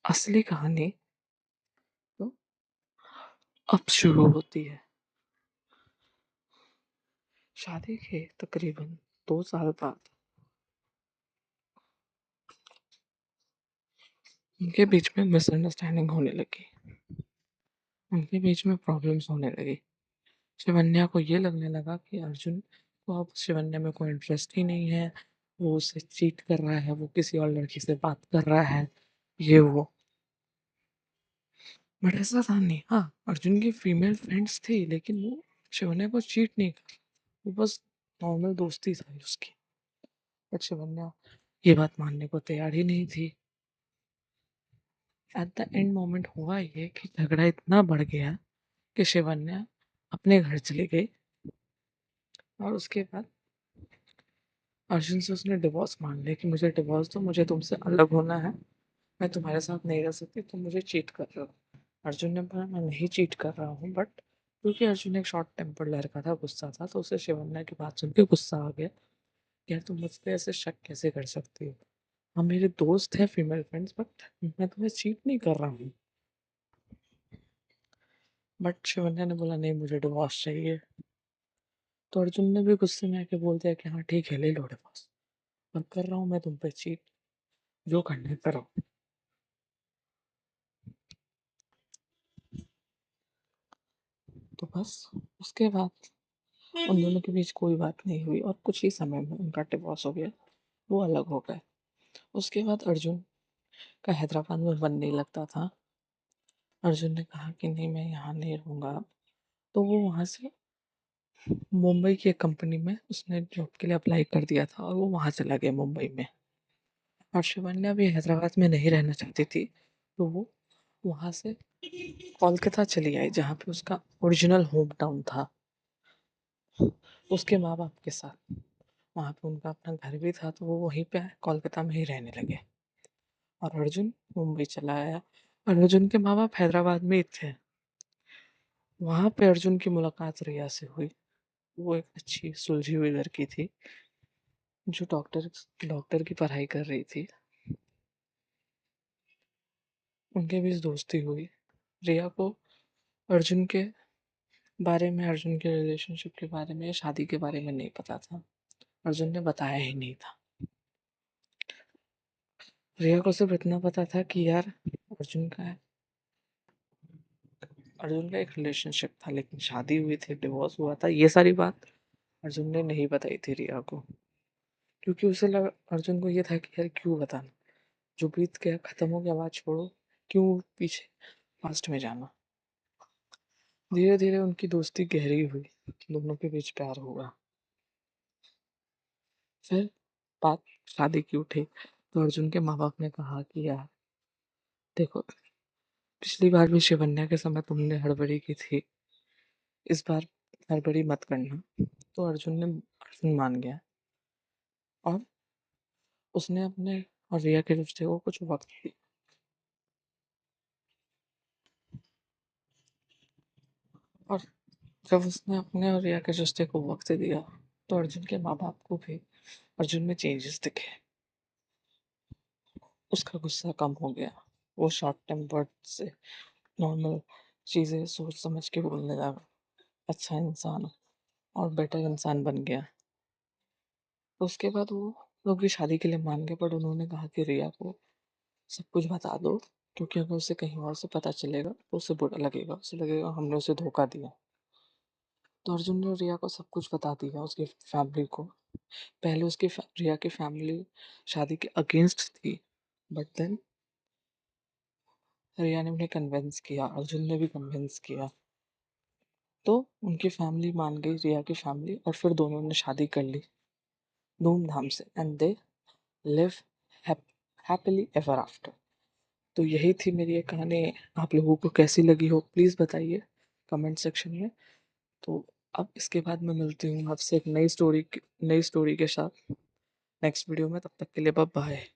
असली कहानी तो अब शुरू होती है। शादी के तकरीबन 2 साल बाद उनके बीच में मिसअंडरस्टैंडिंग होने लगी। उनके बीच में प्रॉब्लम्स होने लगी। शिवन्या को ये लगने लगा कि अर्जुन को अब शिवन्या में कोई इंटरेस्ट ही नहीं है। वो उसे चीट कर रहा है, वो किसी और लड़की से बात कर रहा है, ये वो। बट ऐसा था नहीं। हाँ, अर्जुन की फीमेल फ्रेंड्स थी, लेकिन वो शिवन्या को चीट नहीं कर, वो बस नॉर्मल दोस्ती थी उसकी। बट शिवन्या ये बात मानने को तैयार ही नहीं थी। एट द एंड मोमेंट हुआ ये कि झगड़ा इतना बढ़ गया कि शिवन्या अपने घर चली गई। और उसके बाद अर्जुन से उसने डिवोर्स मांग लिया कि मुझे डिवोर्स दो, मुझे तुमसे अलग होना है, मैं तुम्हारे साथ नहीं रह सकती, तुम मुझे चीट कर रहे हो। अर्जुन ने बोला मैं नहीं चीट कर रहा हूँ, बट क्योंकि अर्जुन एक शॉर्ट टेम्पर लड़का था, गुस्सा था, तो उसे शिवन्या की बात सुन के गुस्सा आ गया। यार तुम मुझ पे ऐसे शक कैसे कर सकती हो, हम मेरे दोस्त हैं फीमेल फ्रेंड्स, बट मैं तुम्हें चीट नहीं कर रहा हूँ। बट शिवन्या ने बोला नहीं, मुझे डिवोर्स चाहिए। तो अर्जुन ने भी गुस्से में आके बोल दिया कि हाँ ठीक है, ले लो डिवोर्स, मैं कर रहा हूँ मैं तुम पे चीट, जो करना करो। तो बस उसके बाद उन दोनों के बीच कोई बात नहीं हुई और कुछ ही समय में उनका डिवोर्स हो गया, वो अलग हो गए। उसके बाद अर्जुन का हैदराबाद में मन नहीं लगता था। अर्जुन ने कहा कि नहीं, मैं यहाँ नहीं रहूँगा। तो वो वहाँ से मुंबई की एक कंपनी में उसने जॉब के लिए अप्लाई कर दिया था और वो वहाँ चला गया मुंबई में। और शिवन्या भी हैदराबाद में नहीं रहना चाहती थी, तो वो वहाँ से कोलकाता चली आई, जहाँ पे उसका ओरिजिनल होम टाउन था, उसके माँ बाप के साथ। वहाँ पे उनका अपना घर भी था, तो वो वहीं पे कोलकाता में ही रहने लगे। और अर्जुन मुंबई चला आया। और अर्जुन के माँ बाप हैदराबाद में ही थे। वहाँ पे अर्जुन की मुलाकात रिया से हुई। वो एक अच्छी सुलझी हुई लड़की थी, जो डॉक्टर डॉक्टर की पढ़ाई कर रही थी। उनके बीच दोस्ती हुई। रिया को अर्जुन के बारे में, अर्जुन के रिलेशनशिप के बारे में, शादी के बारे में नहीं पता था। अर्जुन ने बताया ही नहीं था। रिया को सिर्फ इतना पता था कि यार अर्जुन का है, अर्जुन का एक रिलेशनशिप था, लेकिन शादी हुई थी, डिवोर्स हुआ था, ये सारी बात अर्जुन ने नहीं बताई थी रिया को। क्योंकि उसे लगा, अर्जुन को ये था कि यार क्यों बताना, जो बीत गया खत्म हो गया, बात छोड़ो, क्यों पीछे पास्ट में जाना। धीरे धीरे उनकी दोस्ती गहरी हुई, दोनों के बीच प्यार हुआ। फिर बात शादी की उठी, तो अर्जुन के माँ बाप ने कहा कि यार देखो, पिछली बार भी शिवन्या के समय तुमने हड़बड़ी की थी, इस बार हड़बड़ी मत करना। तो अर्जुन मान गया। और उसने अपने और रिया के रिश्ते को कुछ वक्त दिया। और जब उसने अपने और रिया के रिश्ते को वक्त दिया, तो अर्जुन के माँ बाप को भी अर्जुन में चेंजेस दिखे। उसका गुस्सा कम हो गया, वो शॉर्ट टेम्पर्ड से नॉर्मल चीज़ें सोच समझ के बोलने लगा, अच्छा इंसान और बेटर इंसान बन गया। तो उसके बाद वो लोग भी शादी के लिए मान गए, बट उन्होंने कहा कि रिया को सब कुछ बता दो, क्योंकि अगर उसे कहीं और से पता चलेगा तो उसे बुरा लगेगा, उसे लगेगा हमने उसे धोखा दिया। तो अर्जुन ने रिया को सब कुछ बता दिया, उसकी फैमिली को। पहले रिया की फैमिली शादी के अगेंस्ट थी, बट देन रिया ने उन्हें कन्विंस किया, अर्जुन ने भी कन्विंस किया, तो उनकी फैमिली मान गई, रिया की फैमिली। और फिर दोनों ने शादी कर ली धूमधाम से, and they live happily ever after. तो यही थी मेरी ये कहानी। आप लोगों को कैसी लगी हो प्लीज़ बताइए कमेंट सेक्शन में। तो अब इसके बाद मैं मिलती हूँ आपसे एक नई स्टोरी के साथ नेक्स्ट वीडियो में। तब तक के लिए बाय बाय।